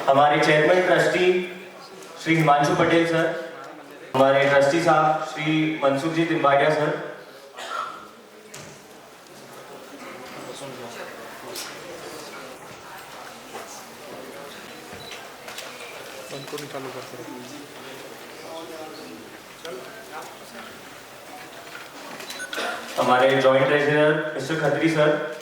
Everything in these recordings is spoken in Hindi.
हमारे chairman trustee Shri Himanshu Patel sir, हमारे ट्रस्टी साहब श्री मनसुख जी तिम्बाड़िया सर, हमारे joint treasurer mister Khatri sir,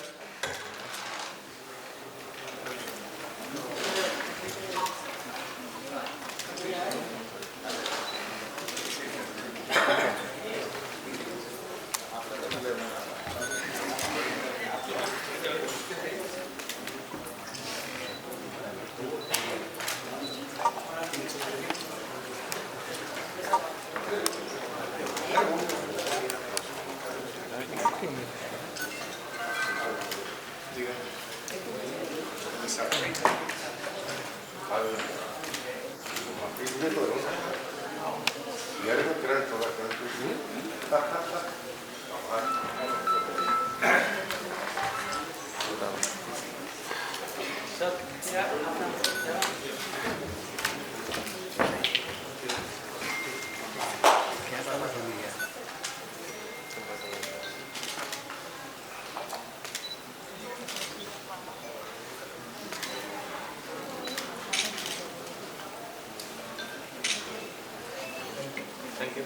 thank you.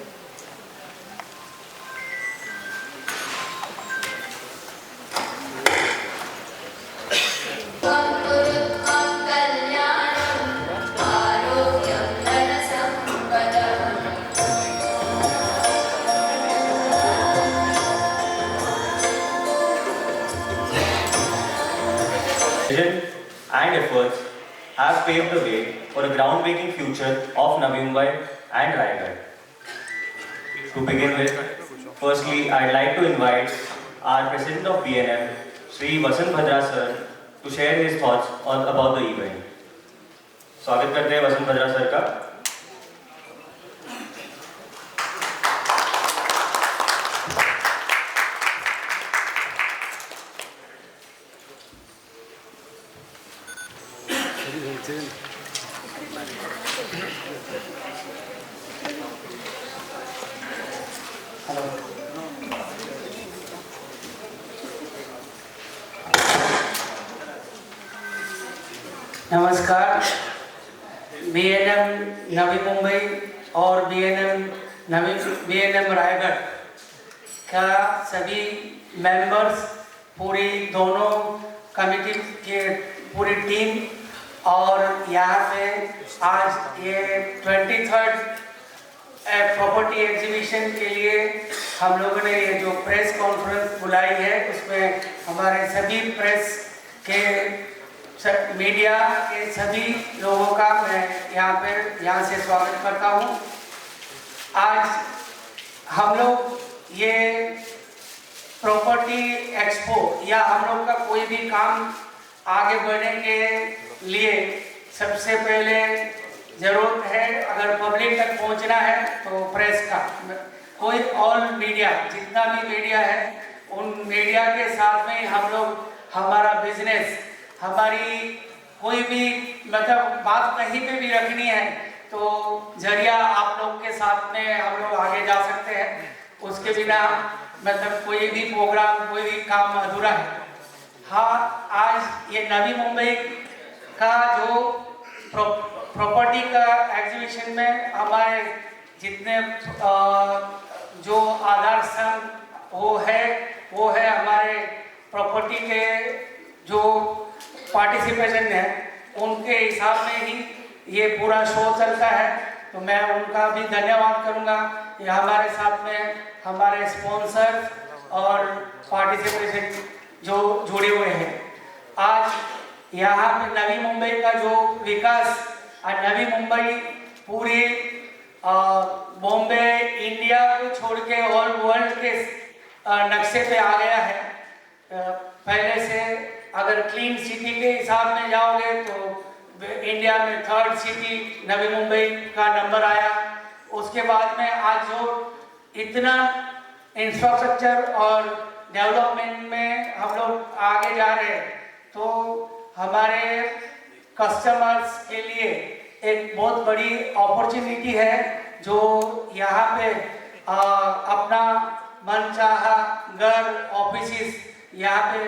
Vision and efforts have paved the way for a groundbreaking future of Navi Mumbai and Raigad. To begin with, firstly, I'd like to invite our President of BNM, Shri Vasant Bhadra sir, to share his thoughts about the event. स्वागत करते हैं वसंत भद्रा सर का। नमस्कार। बीएनएम नवी मुंबई और बीएनएम रायगढ़ का सभी मेंबर्स, पूरी दोनों कमेटी के पूरी टीम, और यहाँ पे आज ये 23rd प्रॉपर्टी एग्जीबिशन के लिए हम लोगों ने ये जो प्रेस कॉन्फ्रेंस बुलाई है, उसमें हमारे सभी प्रेस के मीडिया के सभी लोगों का मैं यहाँ से स्वागत करता हूँ। आज हम लोग ये प्रॉपर्टी एक्सपो या हम लोग का कोई भी काम आगे बढ़ने के लिए सबसे पहले ज़रूरत है, अगर पब्लिक तक पहुँचना है तो प्रेस का, कोई ऑल मीडिया, जितना भी मीडिया है उन मीडिया के साथ में हम लोग हमारा बिजनेस, हमारी कोई भी मतलब बात कहीं पे भी रखनी है तो जरिया आप लोग के साथ में हम लोग आगे जा सकते हैं। उसके बिना मतलब कोई भी प्रोग्राम, कोई भी काम अधूरा है। हाँ, आज ये नवी मुंबई का जो प्रॉपर्टी का एग्जीबिशन में हमारे जितने जो आधार स्तंभ वो है हमारे प्रॉपर्टी के जो पार्टिसिपेशन है, उनके हिसाब में ही ये पूरा शो चलता है। तो मैं उनका भी धन्यवाद करूंगा। ये हमारे साथ में हमारे स्पॉन्सर और पार्टिसिपेशन जो जुड़े हुए हैं। आज यहाँ पे नवी मुंबई का जो विकास, नवी मुंबई पूरी बॉम्बे, इंडिया को छोड़ के ऑल वर्ल्ड के नक्शे पे आ गया है। पहले से अगर क्लीन सिटी के हिसाब में जाओगे तो इंडिया में 3rd सिटी नवी मुंबई का नंबर आया। उसके बाद में आज जो इतना इंफ्रास्ट्रक्चर और डेवलपमेंट में हम लोग आगे जा रहे हैं, तो हमारे कस्टमर्स के लिए एक बहुत बड़ी अपॉर्चुनिटी है, जो यहाँ पे अपना मनचाहा घर, ऑफिस यहाँ पे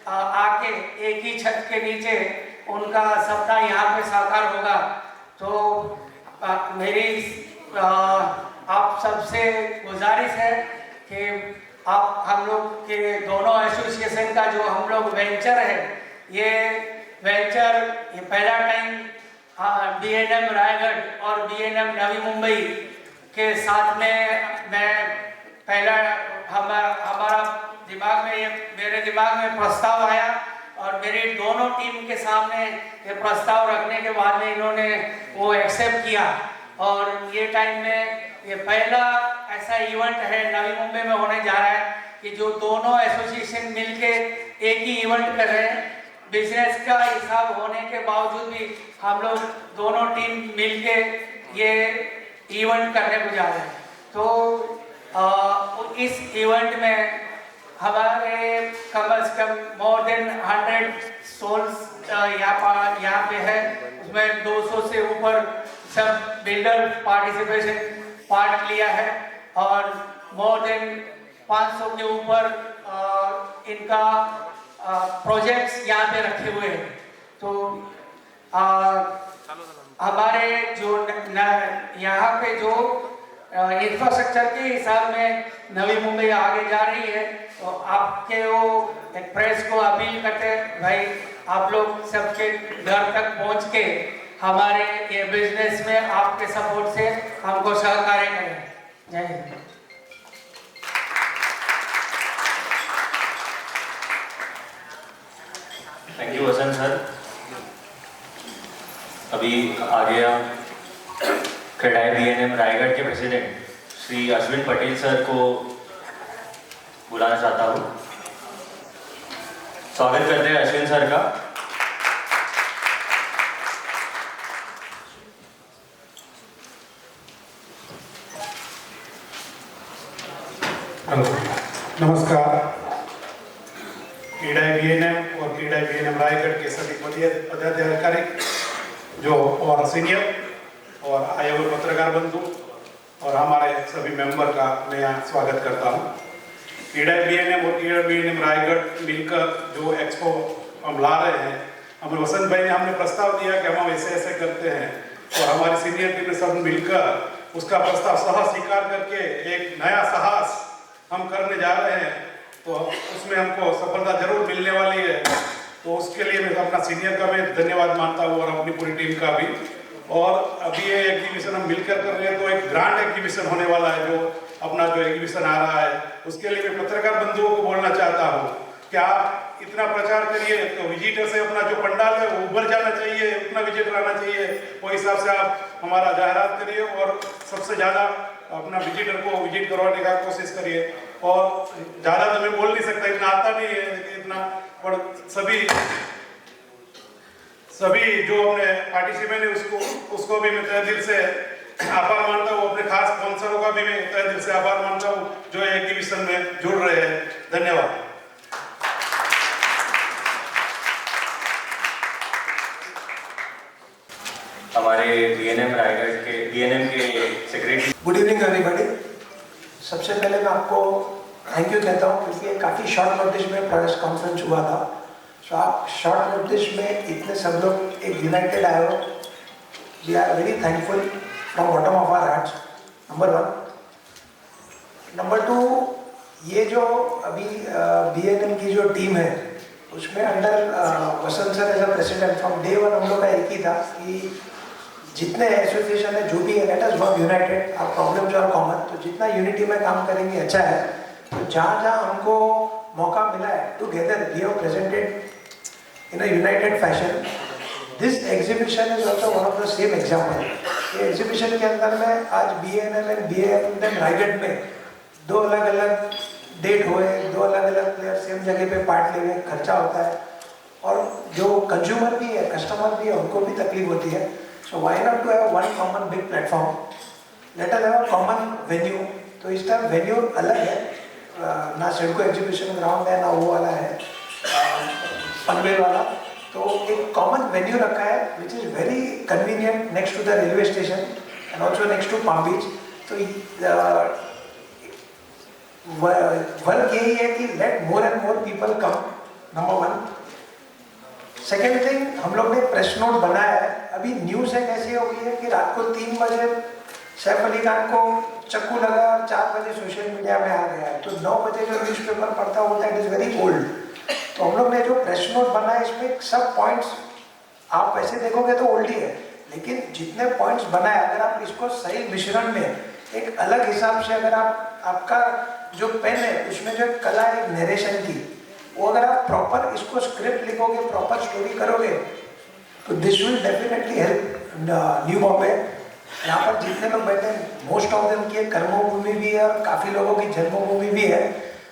आके एक ही छत के नीचे उनका सपना यहाँ पे साकार होगा। तो मेरी आप सबसे गुजारिश है कि आप हम लोग के दोनों एसोसिएशन का जो हम लोग वेंचर है, ये वेंचर ये पहला टाइम BNM रायगढ़ और BNM नवी मुंबई के साथ में मैं पहला हमारा दिमाग में मेरे दिमाग में प्रस्ताव आया और मेरी दोनों टीम के सामने ये प्रस्ताव रखने के बाद में इन्होंने वो एक्सेप्ट किया। और ये टाइम में ये पहला ऐसा इवेंट है नवी मुंबई में होने जा रहा है कि जो दोनों एसोसिएशन मिलके एक ही इवेंट कर रहे हैं। बिजनेस का हिसाब होने के बावजूद भी हम लोग दोनों टीम मिलके ये इवेंट करने को जा रहे हैं। तो इस इवेंट में हमारे कम से कम मोर देन 100 सोल्स यहाँ पे है, उसमें 200 से ऊपर सब बिल्डर पार्ट लिया है और मोर देन 500 के ऊपर इनका प्रोजेक्ट्स यहाँ पे रखे हुए हैं। तो हमारे जो यहाँ पे जो इंफ्रास्ट्रक्चर के हिसाब में नवी मुंबई आगे जा रही है, तो आपके वो एक प्रेस को अपील करते हैं भाई आप लोग सबके घर तक पहुँच के हमारे ये बिजनेस में आपके सपोर्ट से हमको सहकार्य करें। जय Hind. Thank you Vasant sir. अभी आगे हम क्रेडाई BNM रायगढ़ के प्रेसिडेंट श्री अश्विन पटेल सर को बुलाना चाहता हूँ। स्वागत करते हैं अश्विन सर का। नमस्कार। क्रेडाई BNM और क्रेडाई BNM रायगढ़ के सभी पदाधिकारी जो और सीनियर और आए हुए पत्रकार बंधु और हमारे सभी मेंबर का मैं यहाँ स्वागत करता हूँ। क्रेडाई BNM और क्रेडाई BNM रायगढ़ मिलकर जो एक्सपो हम ला रहे हैं, हमें वसंत भाई ने हमने प्रस्ताव दिया कि हम ऐसे ऐसे करते हैं और हमारी सीनियर टीम ने सब मिलकर उसका प्रस्ताव सह स्वीकार करके एक नया साहस हम करने जा रहे हैं। तो उसमें हमको सफलता जरूर मिलने वाली है। तो उसके लिए मैं अपना सीनियर का मैं धन्यवाद मानता हूँ और अपनी पूरी टीम का भी। और अभी ये एग्जीबिशन हम मिलकर कर रहे हैं, तो एक ग्रांड एग्जीबिशन होने वाला है। जो अपना जो एग्जीबिशन आ रहा है उसके लिए मैं पत्रकार बंधुओं को बोलना चाहता हूँ कि आप इतना प्रचार करिए, तो विजिटर से अपना जो पंडाल है वो उभर जाना चाहिए, उतना विजिटर आना चाहिए। वो हिसाब से आप हमारा जाहिरात करिए और सबसे ज़्यादा अपना विजिटर को विजिट करवाने का कोशिश करिए। और ज़्यादा तो मैं बोल नहीं सकता, इतना आता नहीं है इतना, पर सभी जो अपने पार्टिसिपेंट है उसको भी मैं तहे दिल से आभार मानता हूँ। अपने खास स्पॉन्सरों का भी मैं तहे दिल से आभार मानता हूँ जो एग्जीबिशन में जुड़ रहे हैं। धन्यवाद। हमारे BNM रायगढ़ के BNM के सेक्रेटरी। Good evening everybody. सबसे पहले मैं आपको थैंक यू कहता हूँ क्योंकि ये काफ़ी शॉर्ट नोटिस में प्रेस कॉन्फ्रेंस हुआ था। सो आप शॉर्ट नोटिस में इतने सब लोग एक यूनाइटेड आए हो। We are very thankful from bottom of our hearts, number 1। Number 2, ये जो अभी BNM की जो टीम है उसमें under Vasant sir as a president from day 1 हम लोग का एक ही था कि जितने एसोसिएशन है जो भी है, let us work united, our problems are common. तो जितना यूनिटी में काम करेंगे अच्छा है। तो जहाँ जहाँ हमको मौका मिला है together we have presented in a united fashion. This exhibition is also one of the same example. ये एग्जीबिशन के अंदर में आज BNM एंड BNM रायगढ़ में 2 अलग अलग डेट हुए, 2 अलग अलग प्लेयर सेम जगह पे पार्ट ले हुए, खर्चा होता है और जो कंज्यूमर भी है, कस्टमर भी है, उनको भी तकलीफ होती है। So why not to have one common big platform? Let us have a common venue. तो इस टाइम वेन्यू अलग है, ना सिडको एग्जीबिशन ग्राउंड है ना वो वाला है पनवेल वाला। तो एक कॉमन वेन्यू रखा है which is very convenient next to the railway station and also next to palm beach. तो वर्क यही है कि let more and more people come, number 1। Second thing, हम लोग ने प्रेस नोट बनाया है। अभी न्यूज़ एक ऐसी हो गई है कि रात को 3 बजे सैफ अली खान को चक्कू लगा और 4 बजे सोशल मीडिया में आ गया है, तो 9 बजे जो न्यूज़पेपर पढ़ता होता है इट इज़ वेरी ओल्ड। तो हम लोग ने जो प्रेस नोट बनाया इसमें सब पॉइंट्स आप ऐसे देखोगे तो ओल्ड ही है, लेकिन जितने पॉइंट्स बनाए अगर आप इसको सही मिश्रण में एक अलग हिसाब से अगर आपका जो पेन है उसमें जो कला है नरेशन की, वो अगर आप प्रॉपर इसको स्क्रिप्ट लिखोगे, प्रॉपर स्टोरी करोगे, तो this will definitely help new Bombay. यहाँ पर जितने लोग बैठे हैं मोस्ट ऑफ देम की कर्मभूमि भी है और काफ़ी लोगों की जन्मभूमि भी है,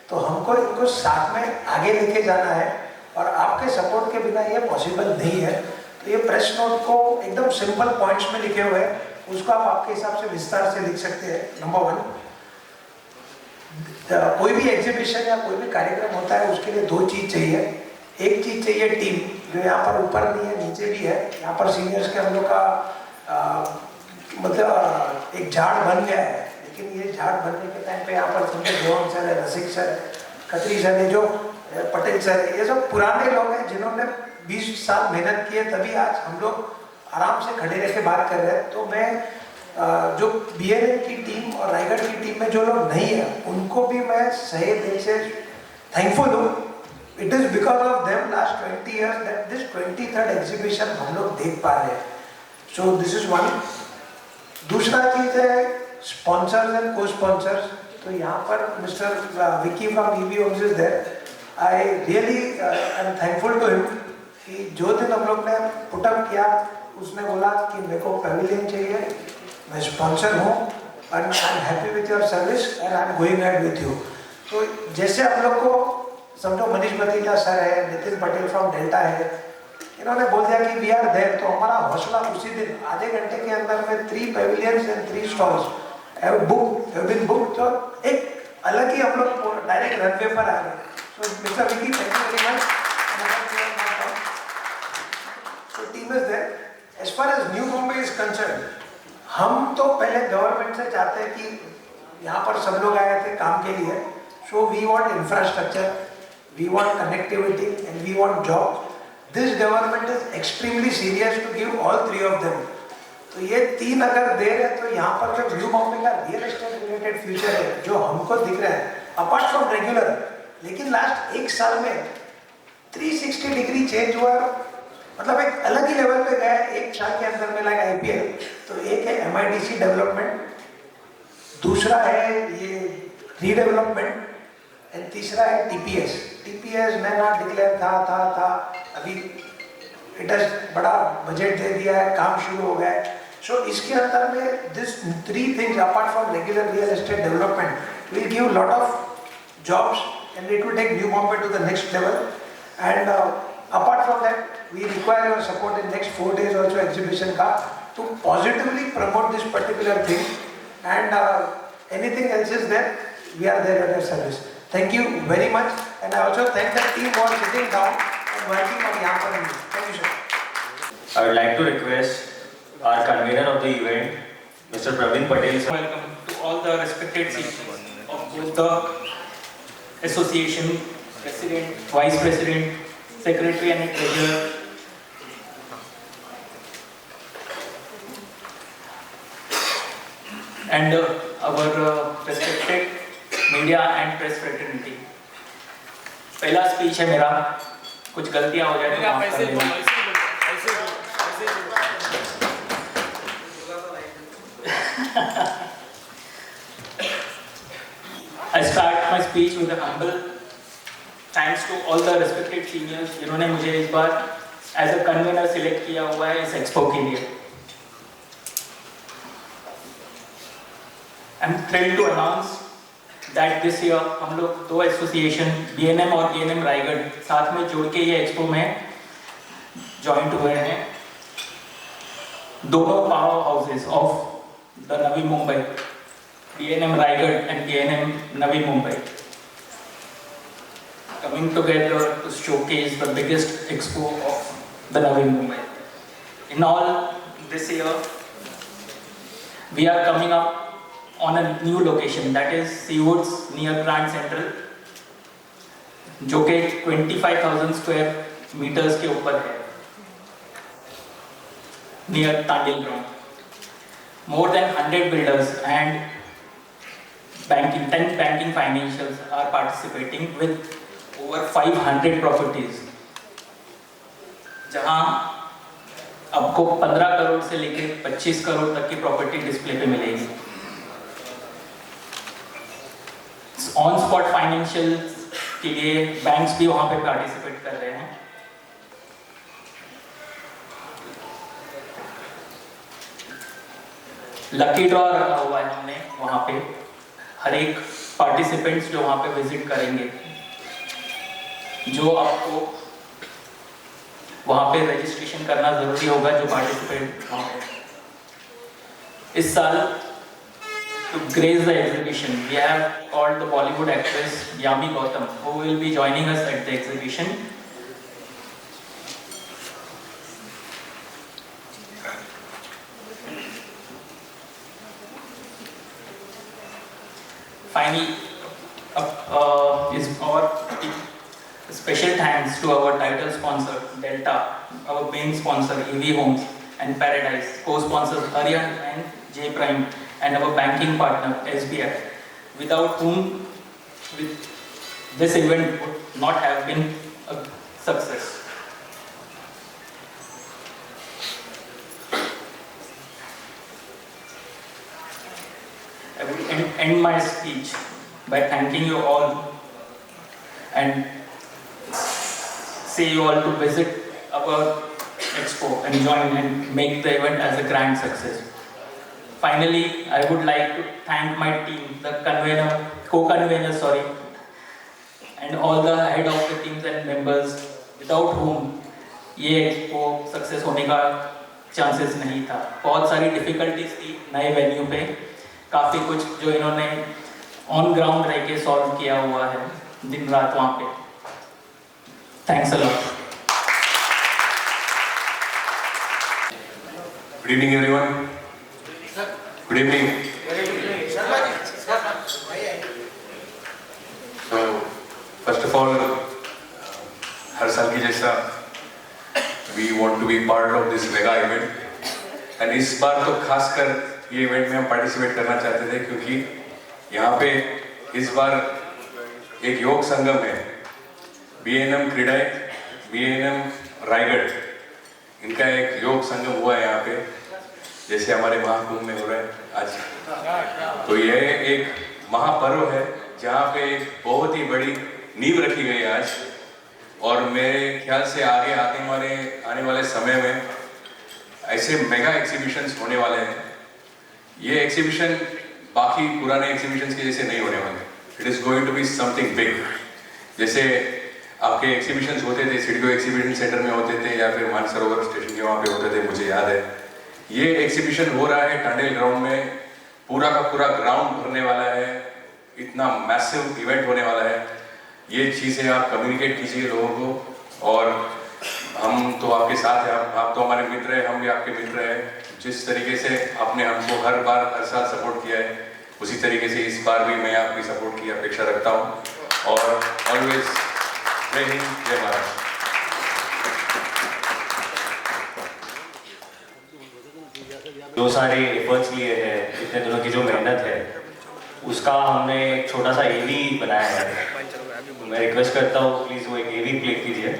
तो हमको इनको साथ में आगे लेके जाना है और आपके सपोर्ट के बिना ये पॉसिबल नहीं है। तो ये प्रेस नोट को एकदम सिंपल पॉइंट्स में लिखे हुए हैं, उसको आप आपके हिसाब से विस्तार से लिख सकते हैं। नंबर 1, कोई भी एग्जीबिशन या कोई भी कार्यक्रम होता है उसके लिए 2 चीज़ चाहिए। एक चीज़ चाहिए टीम, जो यहाँ पर ऊपर नहीं है नीचे भी है। यहाँ पर सीनियर्स के हम लोग का मतलब एक झाड़ बन गया है, लेकिन ये झाड़ बनने के टाइम पे यहाँ पर समझे देवान सर है, रसिक सर है, खत्री सर है, जो पटेल सर है, ये सब पुराने लोग हैं जिन्होंने 20 साल मेहनत की है, तभी आज हम लोग आराम से खड़े रह के बात कर रहे हैं। तो मैं जो बीएनएम की टीम और रायगढ़ की टीम में जो लोग नहीं है उनको भी मैं सही दिल से थैंकफुल हूँ। It is because of them last 20 years that this 23rd exhibition हम लोग देख पा रहे हैं। So this is 1। दूसरा चीज़ है स्पॉन्सर्स एंड को स्पॉन्सर्स। तो यहाँ पर mister Vicky from EB Homes is there. I really I am thankful to him कि जो दिन हम लोग ने पुटअप किया उसने बोला कि मेरे को पेविलियन चाहिए, मैं स्पॉन्सर हूँ and I am happy with your service and I am going ahead with you. तो जैसे हम लोग को समझो मनीष भतीजा सर है, नितिन पटेल फ्रॉम डेल्टा है, इन्होंने बोल दिया कि वी आर देयर, तो हमारा हौसला उसी दिन आधे घंटे के अंदर में 3 pavilions and 3 stalls have been book. तो एक अलग ही हम लोग डायरेक्ट रनवे पर आ गए। So mister Vicky, thank you very much. So team is there. As far as new Bombay is concerned, हम तो पहले गवर्नमेंट से चाहते हैं कि यहाँ पर सब लोग आए थे काम के लिए, so we want infrastructure, we want connectivity and we want job. This government is extremely serious to give all 3 of them। तो ये 3 अगर दे रहे तो यहाँ पर जो न्यू बॉम्बे का रियल एस्टेट रिलेटेड फ्यूचर है जो हमको दिख रहा है अपार्ट फ्रॉम रेगुलर, लेकिन लास्ट 1 साल में 360 डिग्री चेंज हुआ, मतलब एक अलग ही लेवल पे गया 1 साल के अंदर में लगा IPL। तो एक है MIDC डेवलपमेंट, दूसरा है ये रीडेवलपमेंट एंड तीसरा है TPS। TPS नया डिक्लेयर था, अभी इट हैज बड़ा बजट दे दिया है, काम शुरू हो गया है। सो इसके अंदर में this 3 things apart from regular real estate development will give lot of jobs and it will take new Bombay to the next level. And apart from that we require your support in next 4 days also exhibition ka to positively promote this particular thing, and anything else is there, we are there at your service. Thank you very much, and I also thank the team for sitting down and working on यहाँ पर। Thank you sir. I would like to request our convener of the event, Mr. Praveen Patel sir. Welcome to all the respected seniors of both the association, president, vice president, secretary and treasurer. And our respected media and press fraternity. पहला स्पीच है मेरा, कुछ गलतियां हो जाए तो माफ कर देना। I start my speech with a humble thanks to all the respected seniors जिन्होंने मुझे इस बार as a convener select किया हुआ है इस एक्सपो के लिए। I'm thrilled to announce that this year हम लोग 2 एसोसिएशन BNM और BNM रायगढ़ साथ में जोड़ के ये एक्सपो में जॉइंट हुए हैं। दोनों power houses of the Navi Mumbai, BNM Raigarh and BNM Navi Mumbai, coming together to showcase the biggest expo of the Navi Mumbai. In all, this year, we are coming up on a new location, that is Seawoods near Grand Central, जो कि 25,000 square meters के ऊपर है, near Tandil ground. More than 100 builders and 10 banking financials are participating with over 500 properties, जहां आपको 15 करोड़ से लेकर 25 करोड़ तक की प्रॉपर्टी डिस्प्ले पे मिलेगी. ऑन स्पॉट फाइनेंशियल के लिए बैंक्स भी वहां पे पार्टिसिपेट कर रहे हैं. लकी ड्रॉ रखा हुआ है हमने वहां पे. हर एक पार्टिसिपेंट्स जो वहां पे विजिट करेंगे, जो आपको वहां पे रजिस्ट्रेशन करना जरूरी होगा, जो पार्टिसिपेंट वहां पे. इस साल to grace the exhibition, we have called the Bollywood actress Yami Gautam, who will be joining us at the exhibition. Finally, is our special thanks to our title sponsor Delta, our main sponsor EV Homes and Paradise, co-sponsors Aryan and J Prime, and our banking partner SBI, without whom this event would not have been a success. I will end my speech by thanking you all and say you all to visit our expo and join and make the event as a grand success. Finally, I would like to thank my team, the co-conveners, and all the head of the teams and members, without whom ये एक्सपो सक्सेस होने का चांसेस नहीं था. बहुत सारी डिफिकल्टीज थी नए वेन्यू पे, काफ़ी कुछ जो इन्होंने ऑन ग्राउंड रह के सॉल्व किया हुआ है दिन रात वहाँ पे. Thanks a lot. Good evening, everyone. Good evening. So, first of all, हर साल की जैसा we want to be part of this mega event. And इस बार तो खासकर ये इवेंट में हम पार्टिसिपेट करना चाहते थे, क्योंकि यहाँ पे इस बार एक योग संगम है. BNM क्रीडाई, BNM रायगढ़, इनका एक योग संगम हुआ है यहाँ पे, जैसे हमारे महाकुंभ में हो रहा है आज. तो ये एक महापर्व है जहाँ पे एक बहुत ही बड़ी नींव रखी गई है आज. और मेरे ख्याल से आगे आने वाले समय में ऐसे मेगा एग्जीबिशंस होने वाले हैं. ये एग्जीबिशन बाकी पुराने एग्जीबिशंस के जैसे नहीं होने वाले. It is going to be something big. जैसे आपके एग्जीबिशंस होते थे, सिडको एग्जीबिशन सेंटर में होते थे, या फिर मानसरोवर स्टेशन के वहाँ पे होते थे, मुझे याद है. ये एग्जीबिशन हो रहा है टांडेल ग्राउंड में. पूरा का पूरा ग्राउंड भरने वाला है. इतना मैसिव इवेंट होने वाला है. ये चीज़ें आप कम्युनिकेट कीजिए लोगों को. और हम तो आपके साथ हैं, आप तो हमारे मित्र हैं, हम भी आपके मित्र हैं. जिस तरीके से आपने हमको हर साल सपोर्ट किया है, उसी तरीके से इस बार भी मैं आपकी सपोर्ट की अपेक्षा रखता हूँ. और ऑलवेज जय हिंद, जय महाराष्ट्र. जो सारे एफर्ट्स लिए हैं, इतने दिनों की जो मेहनत है, उसका हमने एक छोटा सा एवी बनाया है. तो मैं रिक्वेस्ट करता हूँ प्लीज़ वो एक एवी प्ले कीजिए.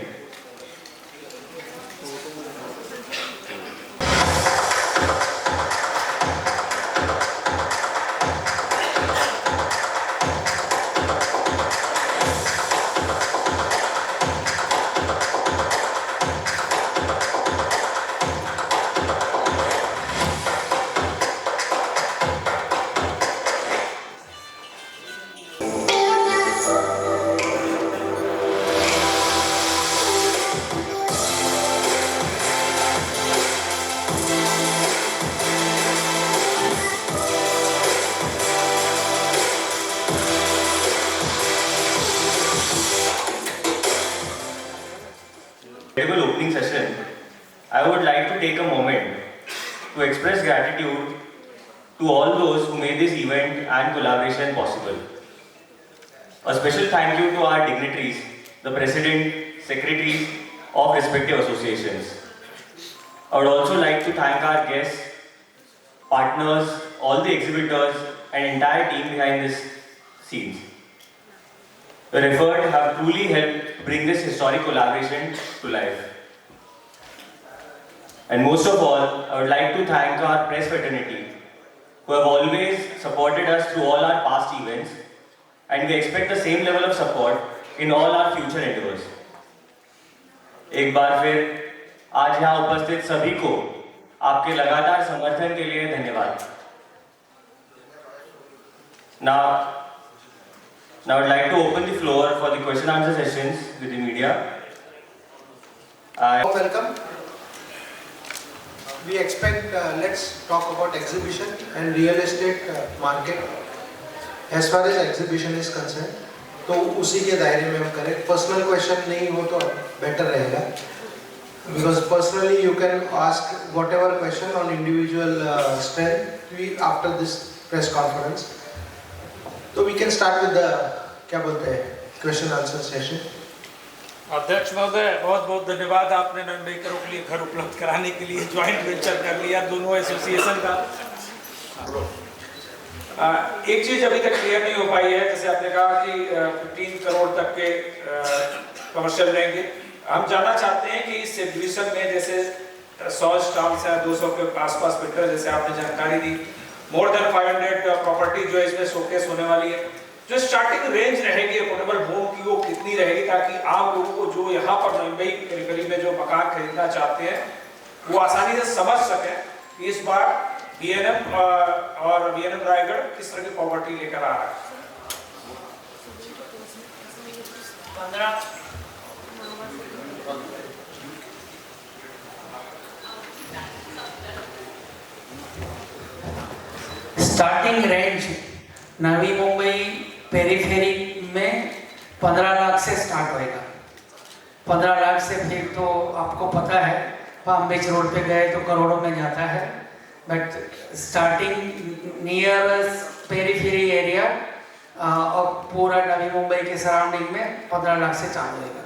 take a moment to express gratitude to all those who made this event and collaboration possible. A special thank you to our dignitaries, the President, Secretaries of respective associations. I would also like to thank our guests, partners, all the exhibitors and entire team behind this scenes. Your efforts have truly helped bring this historic collaboration to life. And most of all, I would like to thank our press fraternity who have always supported us through all our past events, and we expect the same level of support in all our future endeavors. एक बार फिर आज यहाँ उपस्थित सभी को आपके लगातार समर्थन के लिए धन्यवाद. Now I'd like to open the floor for the question and answer sessions with the media. Welcome. We expect, let's talk about exhibition and real estate market. As far as exhibition is concerned, तो उसी के दायरे में हम करें. Personal question नहीं हो तो better रहेगा. Because personally you can ask whatever question on individual strength after this press conference. तो we can start with the क्या बोलते हैं question answer session. अध्यक्ष महोदय, बहुत बहुत धन्यवाद. आपने नवम्बेकरों के लिए घर उपलब्ध कराने के लिए ज्वाइंट वेंचर कर लिया दोनों एसोसिएशन का. एक चीज अभी तक क्लियर नहीं हो पाई है, जैसे आपने कहा कि 15 करोड़ तक के कमर्शियल रहेंगे. हम जानना चाहते हैं कि इस एग्जीबिशन में जैसे 100 स्टॉल्स हैं, 200 के आसपास बिल्डर, जैसे आपने जानकारी दी, मोर देन 500 प्रॉपर्टी जो इसमें शोकेस होने वाली है. जो स्टार्टिंग रेंज रहेगी अफोर्डेबल होम की वो कितनी रहेगी, ताकि आम लोगों को जो यहाँ पर मुंबई पेरिफेरी में जो मकान खरीदना चाहते हैं वो आसानी से समझ सकें कि इस बार बीएनएम और बीएनएम रायगढ़ किस तरह की प्रॉपर्टी लेकर आ रहा है. Starting range Navi Mumbai periphery में 15 लाख से स्टार्ट होएगा. 15 लाख से फिर तो आपको पता है पाम बीच रोड पे गए तो करोड़ों में जाता है. But starting near periphery area और पूरा नवी मुंबई के सराउंडिंग में 15 लाख से चालू होएगा.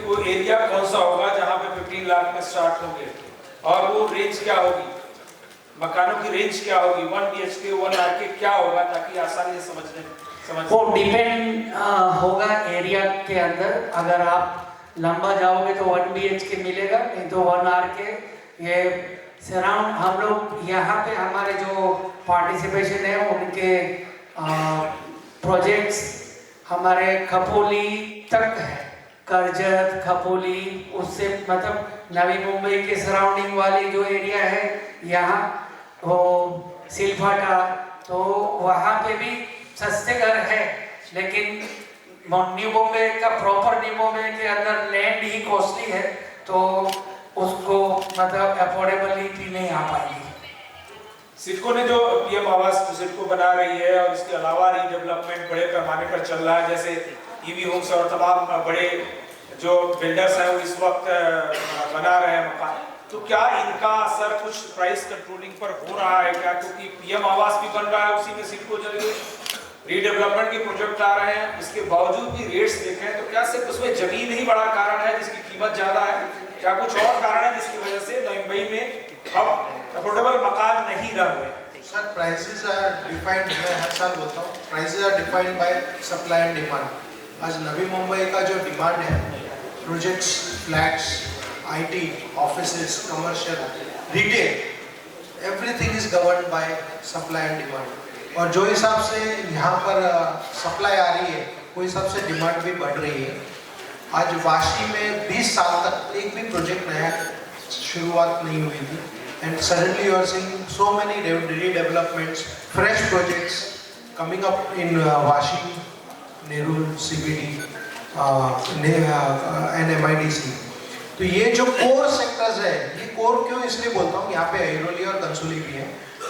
वो एरिया कौन सा होगा जहाँ पे 15 लाख में स्टार्ट होंगे, और वो रेंज क्या होगी, मकानों की रेंज क्या होगी, 1 BHK 1 RK क्या होगा, ताकि आसानी से समझ वो डिपेंड होगा एरिया के अंदर. अगर आप लंबा जाओगे तो 1 BHK मिलेगा, नहीं तो 1 RK. ये सराउंड हम लोग यहाँ पे हमारे जो पार्टिसिपेशन है उनके प्रोजेक्ट्स हमारे खपोली तक है, करजत खपोली, उससे मतलब नवी मुंबई के सराउंडिंग वाली जो एरिया है यहाँ वो सिलफाटा, तो वहाँ पे भी सस्ते घर है. लेकिन न्यू बॉम्बे का प्रॉपर न्यू बॉम्बे के अंदर लैंड ही कॉस्टली है, तो उसको मतलब अफोर्डेबिलिटी नहीं आ पाएगी. सिडको ने जो पीएम आवास सिडको बना रही है और इसके अलावा रीडेवलपमेंट बड़े पैमाने पर चल रहा है, जैसे ईवी होम्स और तमाम बड़े जो बिल्डर्स हैं वो इस वक्त बना रहे हैं मकान, तो क्या इनका असर कुछ प्राइस कंट्रोलिंग पर हो रहा है क्या? क्योंकि पीएम आवास भी बन रहा है, उसी में सिडको चल रही, रीडेवलपमेंट के प्रोजेक्ट आ रहे हैं, इसके बावजूद भी रेट्स देखें तो क्या सिर्फ उसमें जमीन ही बड़ा कारण है जिसकी कीमत ज्यादा है, क्या कुछ और कारण है जिसकी वजह से मुंबई में अब अफोर्डेबल मकान नहीं रहे? सर, प्राइसेस आर डिफाइंड, मैं हर साल बोलता हूँ, prices are defined by supply and demand. आज नवी मुंबई का जो डिमांड है, projects, flats, IT, offices, commercial, retail, everything is governed by supply and demand. और जो हिसाब से यहाँ पर सप्लाई आ रही है, वो हिसाब से डिमांड भी बढ़ रही है. आज वाशी में 20 साल तक एक भी प्रोजेक्ट नया शुरुआत नहीं हुई थी, and suddenly you are seeing so many redevelopments, fresh projects coming up in Vashi, Nehru CBD and MIDC. तो ये जो कोर सेक्टर्स है, ये कोर क्यों इसलिए बोलता हूँ, यहाँ पे अहिरोली और कंसोली भी है.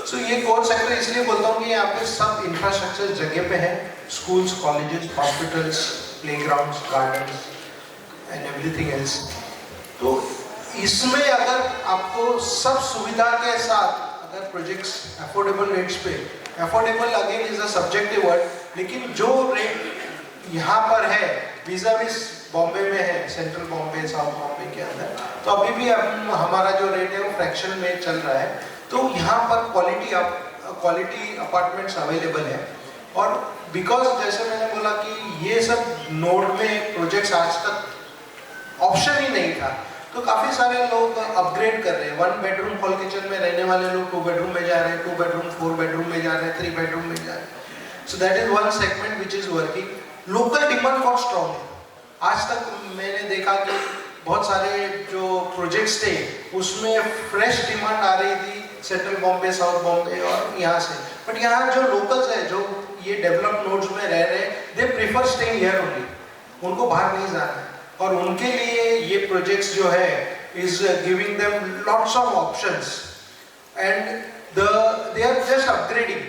सो ये कोर सेक्टर इसलिए बोलता हूँ कि यहाँ पे सब इंफ्रास्ट्रक्चर जगह पे है, schools, colleges, hospitals, playgrounds, gardens and everything else. तो इसमें अगर आपको सब सुविधा के साथ अगर प्रोजेक्ट्स अफोर्डेबल रेट्स पे, affordable again is a subjective word, लेकिन जो रेट यहाँ पर है वीजा विज बॉम्बे में है, सेंट्रल बॉम्बे साउथ बॉम्बे के अंदर, तो अभी भी हमारा जो रेट है वो फ्रैक्शन में चल रहा है। तो यहाँ पर क्वालिटी अपार्टमेंट्स अवेलेबल है। और बिकॉज जैसे मैंने बोला कि ये सब नोड में प्रोजेक्ट्स आज तक ऑप्शन ही नहीं था, तो काफ़ी सारे लोग अपग्रेड कर रहे हैं। 1 बेडरूम हॉल किचन में रहने वाले लोग 2 बेडरूम में जा रहे हैं, 2 बेडरूम 4 बेडरूम में जा रहे हैं, 3 बेडरूम में जा रहे हैं। So that is one segment which is working. Local demand बहुत स्ट्रॉन्ग है। आज तक मैंने देखा कि बहुत सारे जो प्रोजेक्ट्स थे उसमें फ्रेश डिमांड आ रही थी सेंट्रल बॉम्बे, साउथ बॉम्बे और यहाँ से। बट यहाँ जो लोकल्स है, जो ये डेवलप नोड्स में रह रहे हैं, they prefer staying here only, उनको बाहर नहीं जाना है। और उनके लिए ये प्रोजेक्ट्स जो है is giving them lots of options and they are just upgrading.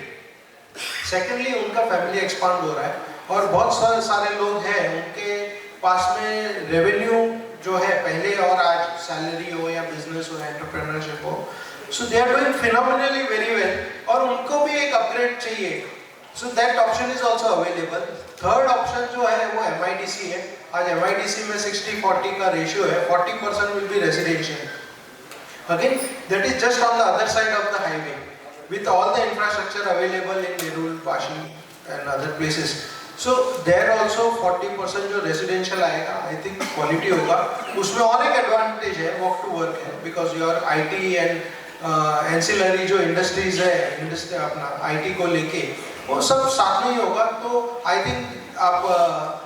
Secondly उनका फैमिली एक्सपांड हो रहा है और बहुत सारे लोग हैं उनके पास में रेवेन्यू जो है पहले और आज, सैलरी हो या बिजनेस हो, एंटरप्रेन्योरशिप हो, so they are doing phenomenally very well और उनको भी एक अपग्रेड चाहिए। So that option is also available. Third option जो है वो MIDC है। आज MIDC में 60-40 का रेशियो है, 40% will be residential. Again that is just on the other side of the highway with all the infrastructure available in Nerul, Vashi and other places. So there also 40% जो रेजिडेंशियल आएगा, आई थिंक क्वालिटी होगा। उसमें और एक एडवांटेज है, वॉक टू वर्क है, because your IT and ancillary जो इंडस्ट्रीज है, इंडस्ट्री अपना IT को लेके वो सब साथ में ही होगा। तो आई थिंक आप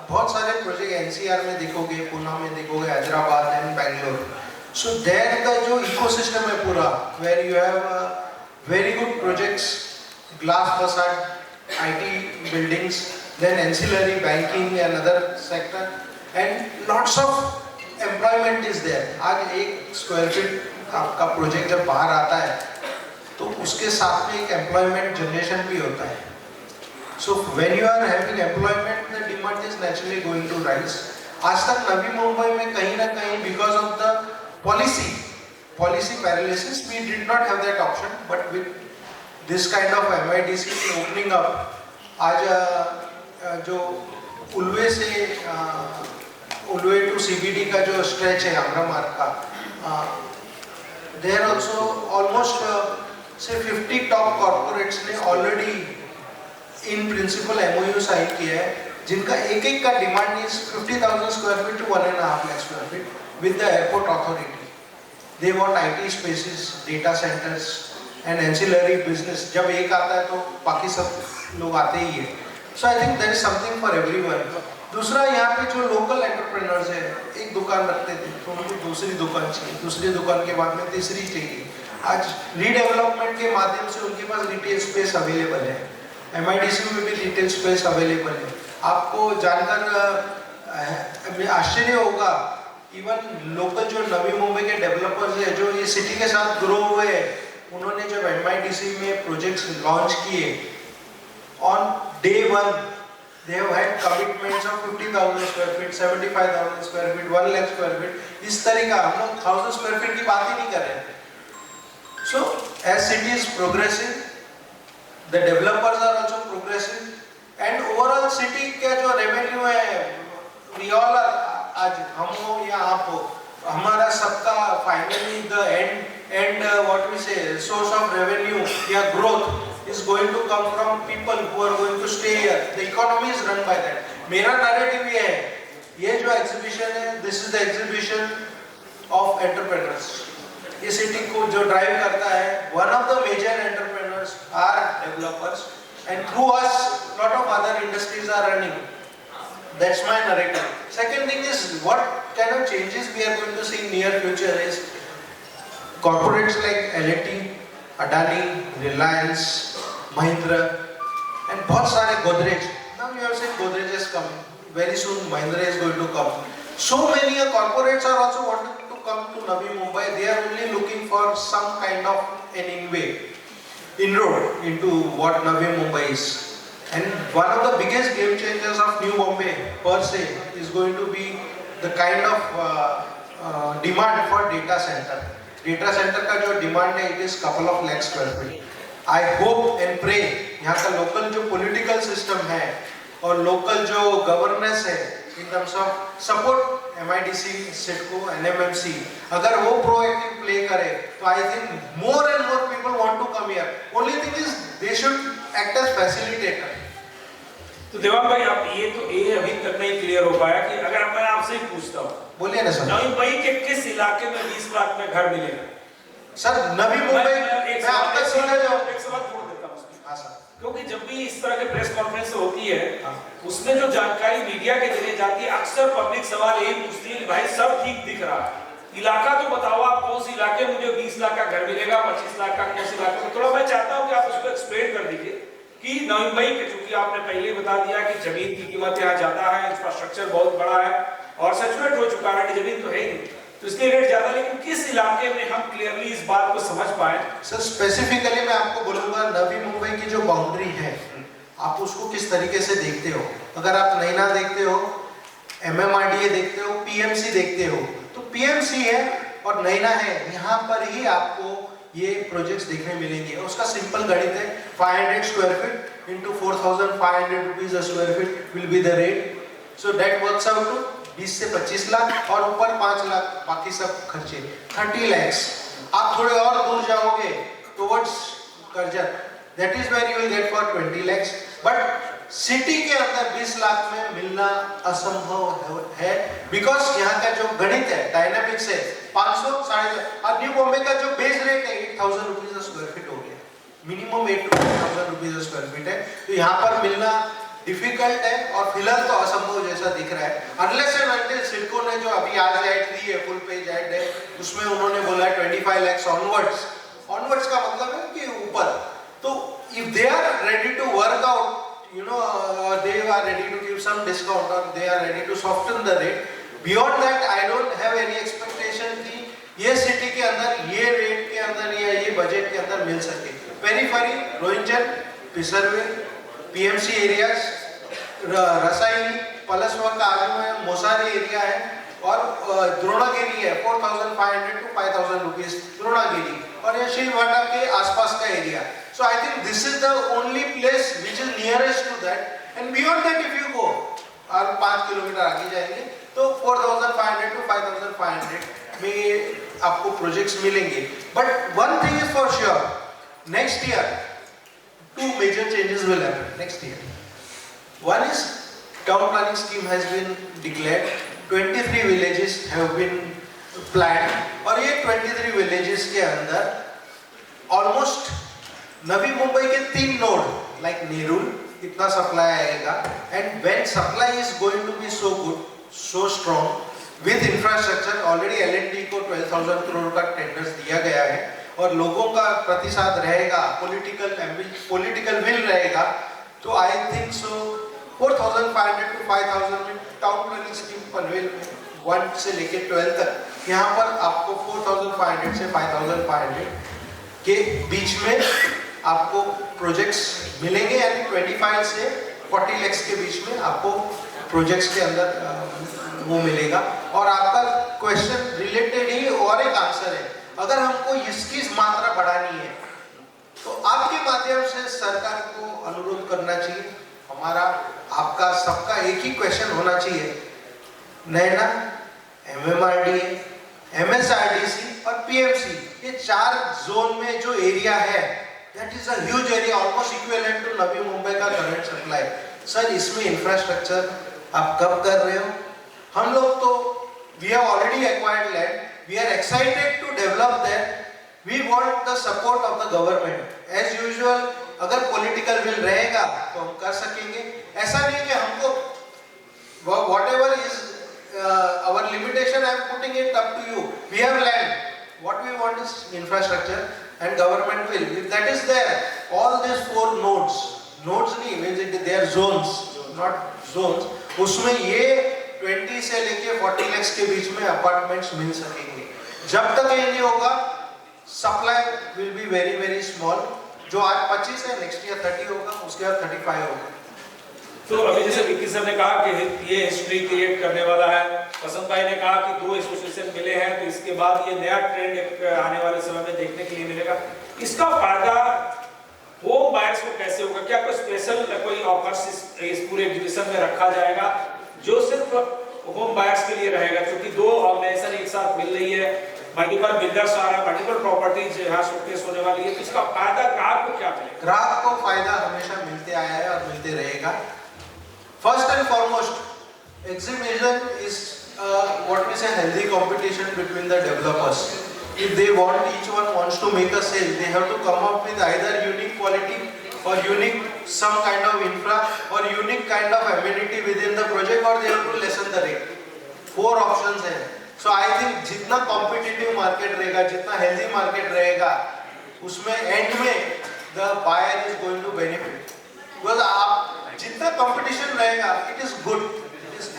बहुत सारे प्रोजेक्ट NCR में देखोगे, पुणे में देखोगे, Hyderabad and Bangalore. So there का जो इकोसिस्टम है पूरा, where you have very good projects, glass facade, IT buildings, then ancillary banking and other sector and lots of employment is there. आज 1 स्क्वायर फीट आपका प्रोजेक्ट जब बाहर आता है तो उसके साथ में एक एम्प्लॉयमेंट जनरेशन भी होता है। So when you are having employment, the demand is naturally going to rise. आज तक नवी मुंबई में कहीं ना कहीं because of the policy paralysis, we did not have that option, but with this kind of MIDC opening up, आज जो उल्वे से उल्वे टू CBD का जो स्ट्रेच है हमरा मार्ग का, देयर ऑल्सो ऑलमोस्ट से 50 टॉप कॉर्पोरेट्स ने already in principle MOU sign किया है, जिनका एक का demand is 50,000 square feet to 1.5 lakh square feet with the airport authority. They want IT spaces, data centers and ancillary business. जब एक आता है तो बाकी सब लोग आते ही है। So I think there is something for everyone. दूसरा, यहाँ पे जो लोकल एंटरप्रेन्योर्स है, एक दुकान रखते थे तो उनको दूसरी दुकान चाहिए, दूसरी दुकान के बाद में तीसरी चाहिए। आज रीडेवलपमेंट के माध्यम से उनके पास रिटेल स्पेस अवेलेबल है, MIDC में भी रिटेल स्पेस अवेलेबल है। आपको जानकर आश्चर्य होगा, इवन लोकल जो नवी मुंबई के डेवलपर्स है जो ये सिटी के साथ ग्रो हुए हैं, उन्होंने जब MIDC में प्रोजेक्ट्स लॉन्च किए, on day one they have had commitments of 50,000 square feet, 75,000 square feet, 1 lakh square feet. इस तरह का हम लोग 1,000 square feet की बात ही नहीं कर रहे। So as city is progressing, the developers are also progressing, and overall city का जो revenue है, we all are, आज हम हो या आप हो, हमारा सबका finally the end what we say source of revenue या growth is going to come from people who are going to stay here. The economy is run by that. मेरा narrative ये है, ये जो exhibition है, this is the exhibition of entrepreneurs. ये city को जो drive करता है, one of the major entrepreneurs are developers, and through us, lot of other industries are running. That's my narrative. Second thing is, what kind of changes we are going to see in near future is corporates like L&T, Adani, Reliance, Mahindra, and बहुत सारे Godrej. Now you have seen Godrej is coming. Very soon Mahindra is going to come. So many corporates are also wanting to come to Navi Mumbai. They are only looking for some kind of inroad into what Navi Mumbai is. And one of the biggest game changers of New Bombay per se is going to be the kind of demand for data center. Data center का जो डिमांड है it is couple of lakh square feet. I hope and pray यहाँ का लोकल जो पॉलिटिकल सिस्टम है और लोकल जो गवर्नेंस है in terms of support MIDC, SIDCO, NMMC, अगर वो प्रोएक्टिव प्ले करे तो I think more and more people want to come here. Only thing is they should act as facilitator. तो देवांग भाई आप ये अभी तक नहीं क्लियर हो पाया कि अगर मैं आपसे ही पूछता हूँ, बोलिए ना सर. नवी मुंबई के किस इलाके में 20 लाख में घर मिलेगा? सर नवी मुंबई एक मैं आपका सीधा जवाब. एक सवाल छोड़ देता हूँ उसमें। हाँ सर. क्योंकि जब भी इस तरह के प्रेस कॉन्फ्रेंस होती है उसमें जो जानकारी मीडिया के जरिए जाती है अक्सर पब्लिक सवाल यही पूछती है भाई सब ठीक दिख रहा है, इलाका तो बताओ आप कौन सी इलाके में मुझे 20 लाख का घर मिलेगा, 25 लाख का कौन सी इलाके में? थोड़ा मैं चाहता हूँ कि आप उसको एक्सप्लेन कर दीजिए कि नवी मुंबई के, चूंकि आपने पहले बता दिया कि जमीन की कीमत यहाँ ज्यादा है, इंफ्रास्ट्रक्चर बहुत बड़ा है और सचुरेट हो चुका है कि जमीन तो है ही नहीं, तो इसलिए रेट ज्यादा, लेकिन किस इलाके में हम क्लियरली इस बात को समझ पाए? सर स्पेसिफिकली मैं आपको बोलूंगा नवी मुंबई की जो बाउंड्री है आप उसको किस तरीके से देखते हो. अगर आप नैना देखते हो, MMRDA देखते हो, PMC देखते हो, तो PMC है और नैना है, यहाँ पर ही आपको ये प्रोजेक्ट्स देखने मिलेंगे. उसका सिंपल गणित है 500 square feet into 4,500 rupees a square feet will be the rate. So that works out to 20 से 25 लाख और ऊपर 5 लाख बाकी सब खर्चे 30 lakhs. आप थोड़े और दूर जाओगे towards Karjat, that is where you will get for 20 lakhs. But city के अंदर 20 लाख में मिलना असंभव है बिकॉज यहाँ का जो गणित है, डायनामिक्स है, 500 साढ़े और न्यू बॉम्बे का जो बेस रेट है 8,000 रुपीज स्क्वायर फीट हो गया, minimum 8 to 10,000 rupees square feet है. तो यहाँ पर मिलना डिफिकल्ट है और फिलहाल तो असंभव जैसा दिख रहा है. अनलेस एंड अनटिल सिडको ने जो अभी आज ऐड दी है, फुल पेज ऐड है, उसमें उन्होंने बोला 25 lakhs ऑनवर्ड्स. ऑनवर्ड्स का मतलब है कि ऊपर. तो if they are ready to work out, you know, they are ready to give some discount or they are ready to soften the rate. Beyond that, I don't have any expectation कि ये सिटी के अंदर, ये रेट के अंदर या ये बजट के अंदर मिल सके. Periphery, Rohinton, पिसरविल, PMC areas, Rasayani, पलसवा का आजू है, मोसारी एरिया है और द्रोणागिरी है 4,500 to 5,000 रुपीज द्रोणागिरी और ये शिलवाड़ा के आसपास का area. So I think this is the only place which is nearest to that. And beyond that, if you go, और 5 किलोमीटर आगे जाएंगे तो 4,500 to 5,500 में आपको प्रोजेक्ट्स मिलेंगे. But one thing is for sure, next year 2 major changes will happen next year. One is town planning scheme has been declared. 23 villages have been planned और ये 23 villages के अंदर almost नवी मुंबई के 3 नोड लाइक नेरुल इतना सप्लाई आएगा. And when supply is going to be so good, so strong with infrastructure, already L&T को 12,000 करोड़ का टेंडर्स दिया गया है और लोगों का प्रतिसाद रहेगा, पॉलिटिकल विल रहेगा. तो आई थिंक सो 4,500 to 5,000 में टाउन प्लानिंग स्कीम पनवेल में 1 से लेके 12 तक यहाँ पर आपको 4,500 से 5,500 के बीच में आपको प्रोजेक्ट्स मिलेंगे. यानी 25 से 40 lakhs के बीच में आपको प्रोजेक्ट्स के अंदर वो मिलेगा. और आपका क्वेश्चन रिलेटेड ही और एक आंसर है, अगर हमको इसकी मात्रा बढ़ानी है तो आपके माध्यम से सरकार को अनुरोध करना चाहिए. हमारा आपका सबका एक ही क्वेश्चन होना चाहिए, नैना, MMRDA, MSRDC और PMC ये 4 जोन में जो एरिया है that is a huge area, almost equivalent to नवी मुंबई का करंट सप्लाई. सर इसमें इंफ्रास्ट्रक्चर आप कब कर रहे हो? हम लोग तो we have already acquired land, we are excited to develop that. We want the support of the government. As usual, अगर political will रहेगा तो हम कर सकेंगे. ऐसा नहीं कि हमको whatever is our limitation, I am putting it up to you. We have land. What we want is infrastructure and government will. If that is there, all these 4 nodes नहीं means it they are zones, not zones. उसमें ये 20 से लेके 40 lakhs के बीच में अपार्टमेंट्स मिल सकेंगे. जब तक ये नहीं होगा, supply will be very very small. जो आज 25 है, नेक्स्ट ईयर 30 होगा, उसके बाद 35 होगा. तो अभी जैसे विक्की सर ने कहा कि ये हिस्ट्री क्रिएट करने वाला है, वसंत भाई ने कहा कि 2 एसोसिएशन मिले हैं, तो इसके बाद ये नया ट्रेंड एक आने वाले समय में देखने के लिए मिलेगा। इसका फायदा होम बायर्स को कैसे होगा? क्या कोई स्पेशल कोई ऑफर्स इस पूरे एग्जीबिशन में रखा जाएगा जो सिर्फ होम बायर्स के लिए रहेगा? क्योंकि 2 ऑर्गेनाइजेशन एक साथ मिल रही है, मल्टीपल बिल्डर्स आ रहा है, मल्टीपल प्रॉपर्टीज यहाँ शोकेस होने वाली है, तो इसका फायदा ग्राहक को क्या मिलेगा? ग्राहक को फायदा हमेशा मिलते आया है और मिलते रहेगा। First and foremost exhibition is what we say healthy competition between the developers. If they want, each one wants to make a sale, they have to come up with either unique quality or unique some kind of infra or unique kind of amenity within the project, or they have to lessen the rate. 4 options हैं। So I think जितना competitive market रहेगा, जितना healthy market रहेगा, उसमें end में the buyer is going to benefit. Because आप जितना competition रहेगा, it is good.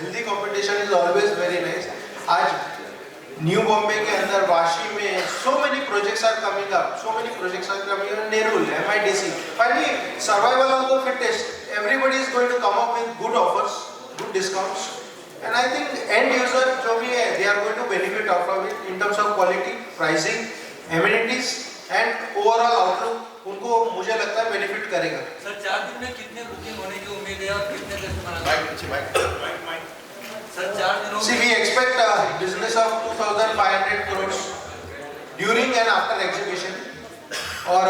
Healthy competition is always very nice. आज न्यू बॉम्बे के अंदर वाशी में so many projects are coming up, Nerul, MIDC. Finally, survival of the fittest. Everybody is going to come up with good offers, good discounts, and I think end user जो भी है, they are going to benefit out of it in terms of quality, pricing, amenities and overall outlook. उनको मुझे लगता है बेनिफिट करेगा। सर 4 दिन में कितने बुकिंग होने की उम्मीद है और कितने कस्टमर? सर 4 दिनों See, we expect a business of 2,500 crores during and after exhibition. और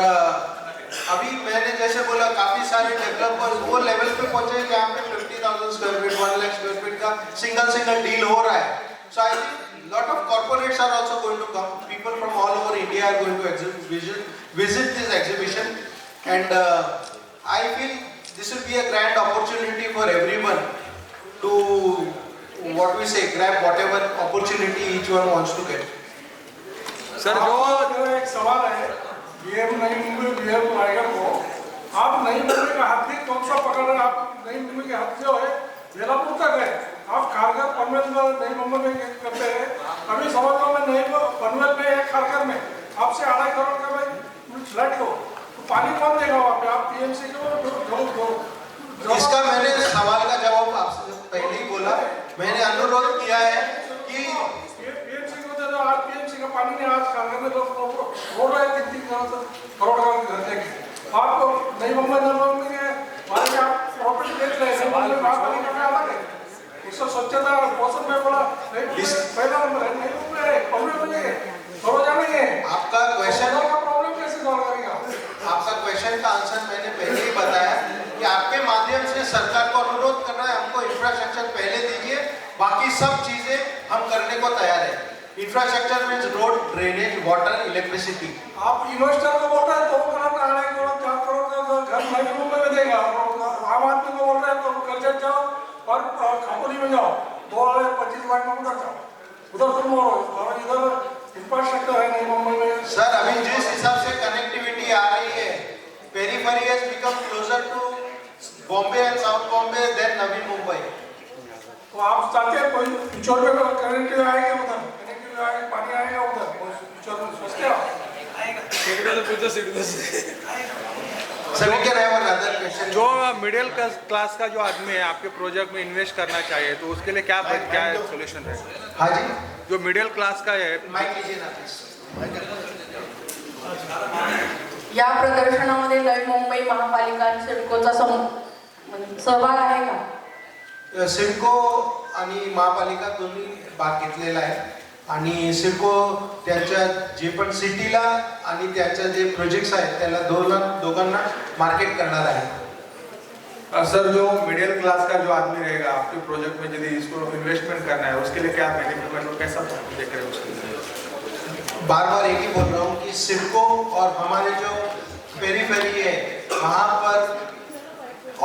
अभी मैंने जैसे बोला काफी सारे डेवलपर्स वो लेवल पे पहुंचे हैं जहाँ पे 50,000 square feet, 1 lakh square feet का सिंगल डील हो रहा है। So I think lot of corporates are also going to come. People from all over India are going to visit this exhibition, and I feel this will be a grand opportunity for everyone to what we say grab whatever opportunity each one wants to get. Sir जो एक सवाल है, ये नई मुंबई बिहार रायगढ़ को आप नई मुंबई का हाथी कौन सा पकड़ रहे हैं? आप नई मुंबई के हाथी जो है बेलापुर तक है, आप खारघर पनवेल में नई मुंबई में करते हैं। अभी समझ लो मैं नई पनवेल में है, खारघर में आपसे 2.5 करोड़ का भाई फ्लैट लो, तो पानी कौन देगा वहाँ पे? आप PMC को इसका मैंने सवाल का जवाब आपसे पहले ही बोला, मैंने अनुरोध किया है कि PMC को दे दो। आज PMC का पानी नहीं, आज खारघर में लोग बोल रहे हैं 3 करोड़ का घर देंगे। आपको नई मुंबई के बारे में आप प्रॉपर्टी देख रहे हैं, पानी का अलग है, उससे स्वच्छता मौसम में बड़ा पहला नंबर है। नई मुंबई है, प्रॉब्लम नहीं है, थोड़ा नहीं है। आपका क्वेश्चन का प्रॉब्लम कैसे सॉल्व करेगा? आपका क्वेश्चन का आंसर मैंने पहले ही बताया कि आपके माध्यम से सरकार को अनुरोध करना है, हमको इंफ्रास्ट्रक्चर पहले दीजिए, बाकी सब चीजें हम करने को तैयार है। Infrastructure means road, drainage, water, electricity. आप इन्वेस्टर को बोल रहे हैं 2 करोड़, 2.5 करोड़, 4 करोड़ का घर नई मुंबई में देगा, आम आदमी को बोल रहे हैं तो कर्जत जाओ और खपोली में जाओ, 2.25 लाख में उधर जाओ, उधर तुम और इधर इंफ्रास्ट्रक्चर है नई मुंबई में। सर अभी जिस हिसाब से कनेक्टिविटी आ रही है, periphery has become closer to Bombay and south Bombay than Navi Mumbai. तो आप चाहते हैं कोई फ्यूचर में कनेक्टिविटी आएगा उधर, कनेक्टिविटी आएगा, पानी आएगा उधर, फ्यूचर में सोचते हो आएगा? Sir we can have another question. जो मिडिल क्लास का जो आदमी है आपके प्रोजेक्ट में इन्वेस्ट करना चाहिए, तो उसके लिए क्या सोल्यूशन है? हाँ जी, जो मिडिल क्लास का है, माइक लीजिए ना प्लीज। या प्रदर्शनामध्ये नवी मुंबई महापालिका आणि सिडकोचा सहभाग आहे का? सिडको आणि महापालिका दोन्ही भाग घेतलेला आहे आणि सिडको त्यांच्या जे पण सिटीला आणि त्यांच्या जे प्रोजेक्ट्स आहेत त्याला दोघांना मार्केट करणार आहे। सर जो मिडिल क्लास का जो आदमी रहेगा आपके प्रोजेक्ट में यदि इसको इन्वेस्टमेंट करना है, उसके लिए क्या बेनिफिट, मतलब कैसा देख रहे हैं उसके लिए? बार एक ही बोल रहा हूँ कि सिडको और हमारे जो पेरीफेरी है वहाँ पर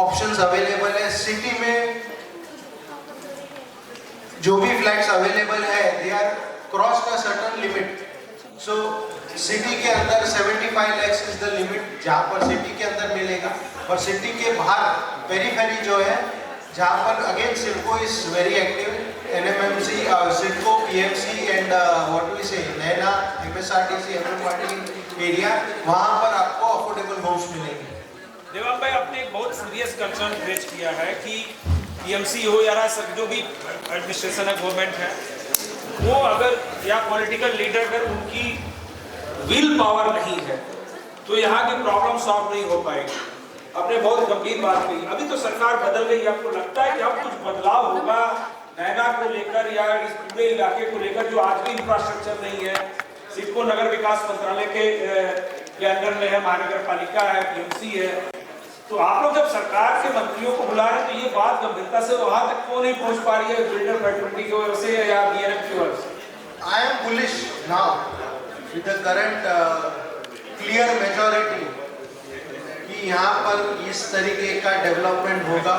ऑप्शंस अवेलेबल है। सिटी में जो भी फ्लैट्स अवेलेबल है they are cross a certain limit. So city के अंदर 75 lakhs इज द लिमिट जहाँ पर सिटी के अंदर मिलेगा, और सिटी के बाहर पेरीफेरी जो है जहाँ पर again CIDCO is very active, NMMC, CIDCO, PMC and what we say NAINA, MSRTC, MMRT area, वहाँ पर आपको अफोर्डेबल होम्स मिलेंगे। देवांग भाई, आपने एक बहुत सीरियस कंसर्न रेज किया है कि टीएमसी हो या जो भी एडमिनिस्ट्रेशन है, गवर्नमेंट है, वो अगर या पॉलिटिकल लीडर अगर उनकी विल पावर नहीं है तो यहाँ की प्रॉब्लम सॉल्व नहीं हो पाएगी। आपने बहुत गंभीर बात कही। अभी तो सरकार बदल गई, आपको लगता है कि अब कुछ बदलाव होगा नैना को लेकर या इस पूरे इलाके को लेकर जो आज भी इंफ्रास्ट्रक्चर नहीं है? सिडको नगर विकास मंत्रालय के अंडर में है, महानगर पालिका है, टीएमसी है, तो आप लोग जब सरकार के मंत्रियों को बुला रहे हैं तो ये बात गंभीरता से वहां तक क्यों नहीं पहुंच पा रही है? बिल्डर फैक्ट्री की वजह से या बीएनएफ की वजह से? I am bullish now with the current clear majority कि यहाँ पर इस तरीके का डेवलपमेंट होगा।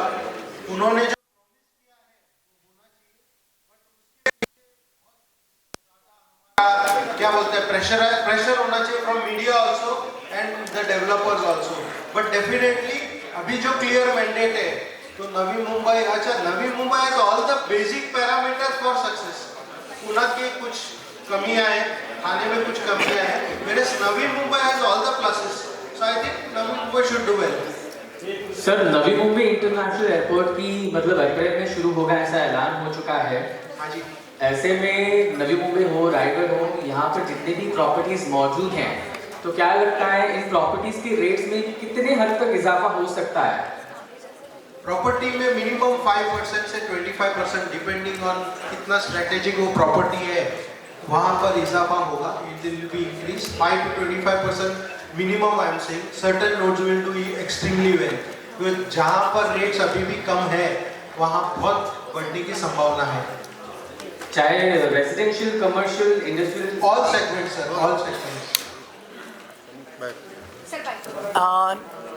उन्होंने जो क्या बोलते हैं प्रेशर होना चाहिए from media also and the developers also, but definitely अभी जो क्लियर मैंडेट है तो नवी मुंबई, अच्छा Navi Mumbai has all the basic parameters for success. Pune के कुछ कमियां हैं, थाने में कुछ कमियां हैं, मेरे Navi Mumbai has all the pluses, so I think Navi Mumbai should do well. Sir, Navi Mumbai international airport की मतलब अप्रैल में शुरू होगा ऐसा ऐलान हो चुका है। हाँ जी। ऐसे में नवी मुंबई हो, रायगढ़ हो, यहाँ पर जितने भी प्रॉपर्टीज मौजूद हैं, तो क्या लगता है इन प्रॉपर्टीज के रेट्स में कितने हद तक इजाफा हो सकता है? प्रॉपर्टी में मिनिमम 5% से 25% डिपेंडिंग ऑन कितना स्ट्रेटेजिक वो प्रॉपर्टी है वहाँ पर इजाफा होगा। It will be increase 5 to 25% minimum. I am saying certain roads will do extremely well, क्योंकि जहाँ पर रेट्स अभी भी कम है वहाँ बहुत बढ़ने की संभावना है। चाहे residential, commercial, industrial, all segments sir, all segments.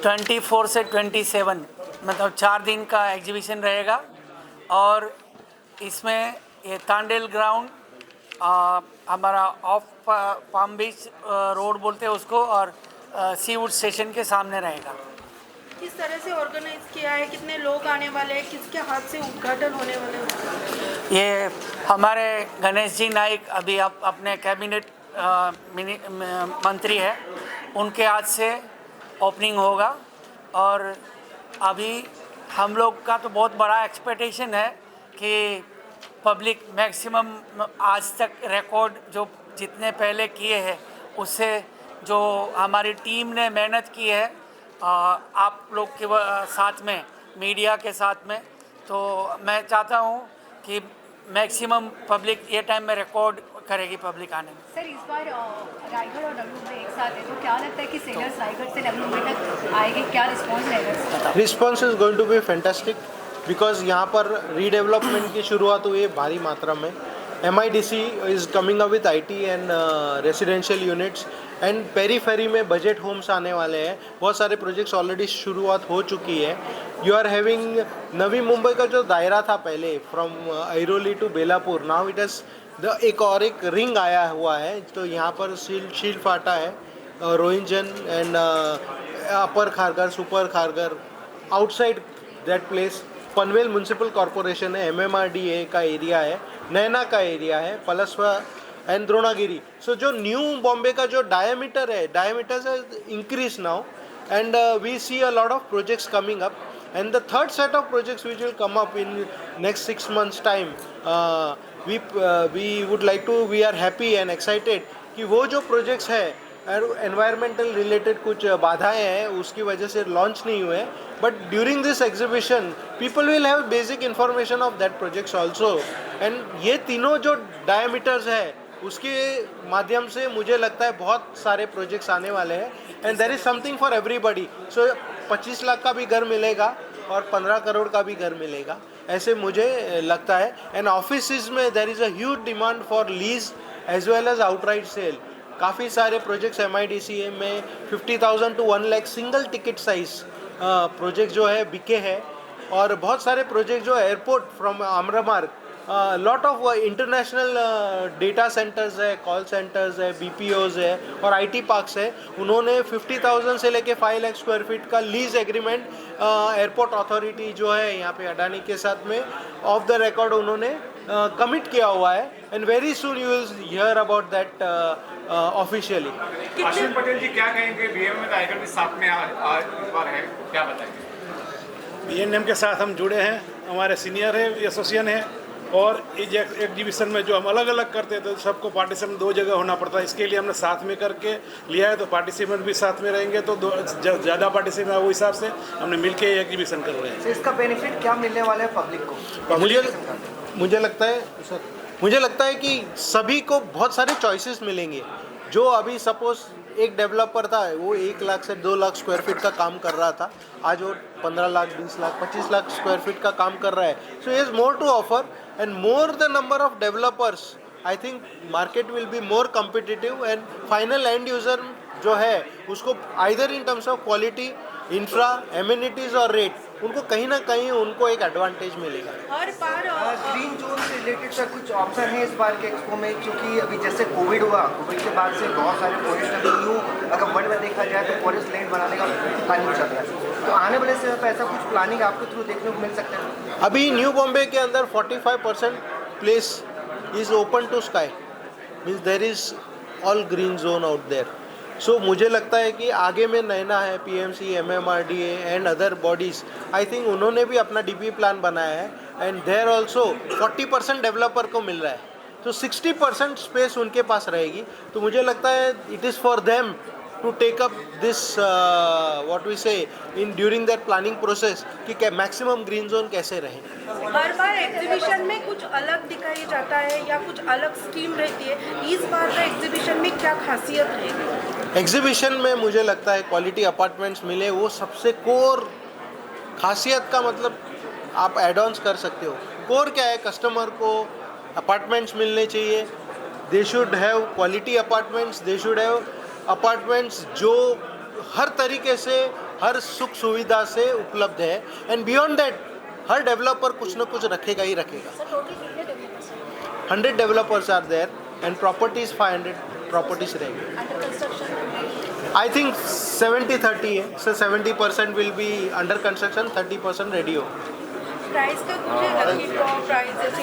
24 से 27 मतलब 4 दिन का एग्जीबिशन रहेगा और इसमें ये तांडेल ग्राउंड, हमारा ऑफ पाम बीच रोड बोलते हैं उसको, और सीवुड स्टेशन के सामने रहेगा। किस तरह से ऑर्गेनाइज किया है, कितने लोग आने वाले हैं, किसके हाथ से उद्घाटन होने वाले हैं? ये हमारे गणेश जी नाइक अभी अपने कैबिनेट मंत्री है, उनके हाथ से ओपनिंग होगा। और अभी हम लोग का तो बहुत बड़ा एक्सपेक्टेशन है कि पब्लिक मैक्सिमम आज तक रिकॉर्ड जो जितने पहले किए हैं उससे जो हमारी टीम ने मेहनत की है आप लोग के साथ में, मीडिया के साथ में, तो मैं चाहता हूँ कि मैक्सिमम पब्लिक ये टाइम में रिकॉर्ड करेगी पब्लिक आने में। सर, इस बार रायगढ़ और नवी मुंबई एक साथ है, तो क्या लगता है कि सेलर्स रायगढ़ से नवी मुंबई तक आएंगे, क्या रिस्पॉन्स रहेगा? Response is going to be fantastic because यहाँ पर रीडेवलपमेंट की शुरुआत हुई है भारी मात्रा में। MIDC is coming up with IT and residential units and periphery में बजट होम्स आने वाले हैं। बहुत सारे प्रोजेक्ट्स ऑलरेडी शुरुआत हो चुकी है। You are having Navi Mumbai का जो दायरा था पहले from Airoli to Belapur, now it has एक रिंग आया हुआ है, तो यहाँ पर शील फाटा है, Rohinjan and upper Kharghar, super Kharghar, outside that place Panvel municipal corporation है, MMRDA का एरिया है, नैना का एरिया है, पलसवा एंड द्रोणागिरी। सो जो न्यू बॉम्बे का जो डायमीटर है, diameter increase now and we see a lot of projects coming up and the third set of projects which will come up in next 6 months time. We would like to, we are happy and excited कि वो जो प्रोजेक्ट्स है एनवायरमेंटल रिलेटेड कुछ बाधाएं हैं उसकी वजह से लॉन्च नहीं हुए, but during this exhibition people will have basic information of that projects also. And ये तीनों जो डायमीटर्स है उसके माध्यम से मुझे लगता है बहुत सारे प्रोजेक्ट्स आने वाले हैं and there is something for everybody. So 25 lakh का भी घर मिलेगा और 15 करोड़ का भी घर मिलेगा, ऐसे मुझे लगता है। एंड ऑफिसेज में there is a huge demand for lease as well as outright sale. काफ़ी सारे प्रोजेक्ट्स MIDC में 50,000 to 1 lakh single ticket size project जो है बिके हैं, और बहुत सारे प्रोजेक्ट जो airport from Amramarg, lot of international data centers है, कॉल सेंटर्स है, BPOs है और IT पार्क्स है, उन्होंने 50,000 से लेके 5 लाख स्क्वायर फीट का लीज एग्रीमेंट एयरपोर्ट अथॉरिटी जो है यहाँ पे अडानी के साथ में ऑफ द रिकॉर्ड उन्होंने कमिट किया हुआ है। And very soon you will hear about that officially. Ashish Patel ji क्या कहेंगे? बीएमएम में रायगढ़ भी साथ में आज इस बार है, क्या बताएंगे? बीएनएम के साथ हम जुड़े हैं, हमारे सीनियर है, एसोसिएशन है, और इस एग्जीबिशन में जो हम अलग अलग करते थे तो सबको पार्टिसिपेंट 2 जगह होना पड़ता है, इसके लिए हमने साथ में करके लिया है। तो पार्टिसिपेंट भी साथ में रहेंगे तो ज़्यादा पार्टिसिपेंट वो हिसाब से हमने मिलके एग्जीबिशन कर रहे हैं। तो इसका बेनिफिट क्या मिलने वाला है पब्लिक को? मुझे लगता है कि सभी को बहुत सारे चॉइसेस मिलेंगे। जो अभी सपोज एक डेवलपर था, वो 1 लाख से 2 लाख स्क्वायर फीट का काम कर रहा था, आज वो 15 लाख, 20 लाख, 25 लाख स्क्वायर फीट का काम कर रहा है। So is more to offer and more the number of developers, I think market will be more competitive and final end user जो है उसको either in terms of quality, infra, amenities और रेट, उनको कहीं ना कहीं उनको एक एडवांटेज मिलेगा। हर बार ग्रीन जोन से रिलेटेड सर कुछ ऑप्शन है इस बार के एक्सपो में? क्योंकि अभी जैसे कोविड हुआ, कोविड के बाद से बहुत सारे फॉरेस्ट अभी न्यू अगर वर्ल्ड में देखा जाए तो फॉरेस्ट लैंड बनाने का प्लानिंग चल रहा है, तो आने वाले समय पर ऐसा कुछ प्लानिंग आपके थ्रू देखने को मिल सकता है? अभी न्यू बॉम्बे के अंदर 45% place is open to sky, means there is all green zone out there. So मुझे लगता है कि आगे में नैना है, PMC, MMRDA and other bodies, I think उन्होंने भी अपना DP प्लान बनाया है एंड देयर ऑल्सो 40% डेवलपर को मिल रहा है, तो 60% स्पेस उनके पास रहेगी। तो मुझे लगता है it is for them to take up this what we say in during that planning process कि मैक्सिमम ग्रीन जोन कैसे रहे। हर बार एग्जीबिशन में कुछ अलग दिखाई जाता है या कुछ अलग स्कीम रहती है, इस बार का एग्जीबिशन में क्या खासियत रहेगी? एग्जीबिशन में मुझे लगता है क्वालिटी अपार्टमेंट्स मिले, वो सबसे कोर खासियत का मतलब आप एड ऑन्स कर सकते हो। कोर क्या है? कस्टमर को अपार्टमेंट्स मिलने चाहिए, they should have quality apartments, they should have apartments जो हर तरीके से, हर सुख सुविधा से उपलब्ध है एंड बियॉन्ड दैट हर डेवलपर कुछ ना कुछ रखेगा ही रखेगा। 100 developers are there and properties 500 properties रहेंगी। आई थिंक 70-30 है, so 70% will be under construction, 30% ready हो। प्राइस का कुछ लकी ड्रॉ प्राइस जैसे?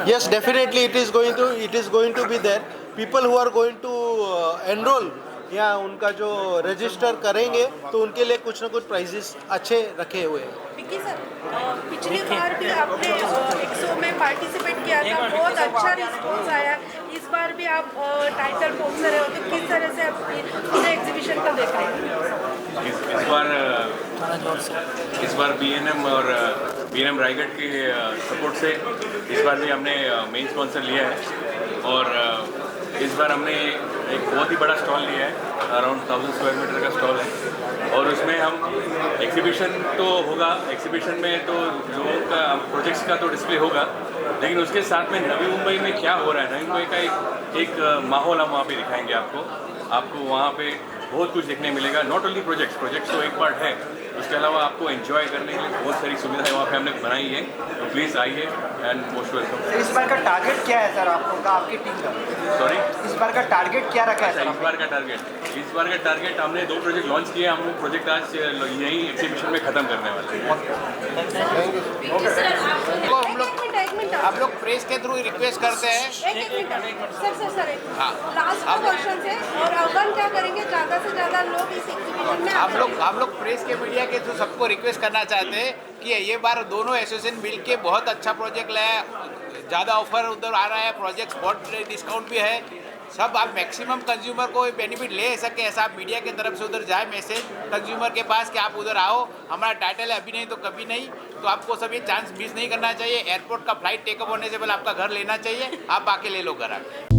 Yes, definitely it is going to be there. People who are going to enroll या उनका जो रजिस्टर करेंगे तो उनके लिए कुछ ना कुछ प्राइजेस अच्छे रखे हुए हैं। विक्की सर, पिछली बार भी आपने एक्सो में पार्टिसिपेट किया था, बहुत अच्छा रिस्पॉन्स आया। इस बार भी आप टाइटल स्पॉन्सर है, तो किस तरह से आप पूरे एग्जीबिशन को देख रहे हैं? इस बार बीएनएम और बीएनएम रायगढ़ के सपोर्ट से इस बार भी हमने मेन स्पॉन्सर लिया है और इस बार हमने एक बहुत ही बड़ा स्टॉल लिया है, अराउंड 1000 स्क्वायर मीटर का स्टॉल है और उसमें हम एग्जीबिशन तो होगा, एग्जीबिशन में तो लोगों का प्रोजेक्ट्स का तो डिस्प्ले होगा, लेकिन उसके साथ में नवी मुंबई में क्या हो रहा है, नवी मुंबई का एक माहौल हम वहाँ पे दिखाएंगे आपको वहाँ पे बहुत कुछ देखने मिलेगा। नॉट ओनली प्रोजेक्ट्स तो एक पार्ट है, उसके अलावा आपको एंजॉय करने के लिए बहुत सारी सुविधाएं वहाँ पे हमने बनाई है, तो प्लीज़ आइए एंड मोस्ट वेलकम। इस बार का टारगेट क्या है सर आपकी टीम का? सॉरी, इस बार का टारगेट क्या रखा है सर? इस बार का टारगेट हमने 2 प्रोजेक्ट लॉन्च किए, हम वो प्रोजेक्ट आज यही एग्जीबिशन में ख़त्म करने वाले हैं। आप लोग प्रेस के थ्रू रिक्वेस्ट करते हैं। एक मिनट सर, लास्ट क्वेश्चन है और अवन क्या करेंगे ज़्यादा से ज़्यादा लोग इस एग्जीबिशन में? आप लोग प्रेस के मीडिया के थ्रू सबको रिक्वेस्ट करना चाहते हैं कि ये बार दोनों एसोसिएशन मिल के बहुत अच्छा प्रोजेक्ट लाया, ज़्यादा ऑफर उधर आ रहा है, प्रोजेक्ट बहुत डिस्काउंट भी है, सब आप मैक्सिमम कंज्यूमर को बेनिफिट ले सके, ऐसा आप मीडिया की तरफ से उधर जाए मैसेज कंज्यूमर के पास कि आप उधर आओ, हमारा टाइटल है अभी नहीं तो कभी नहीं, तो आपको सब ये चांस मिस नहीं करना चाहिए। एयरपोर्ट का फ्लाइट टेकअप होने से पहले आपका घर लेना चाहिए, आप आके ले लो घर आके।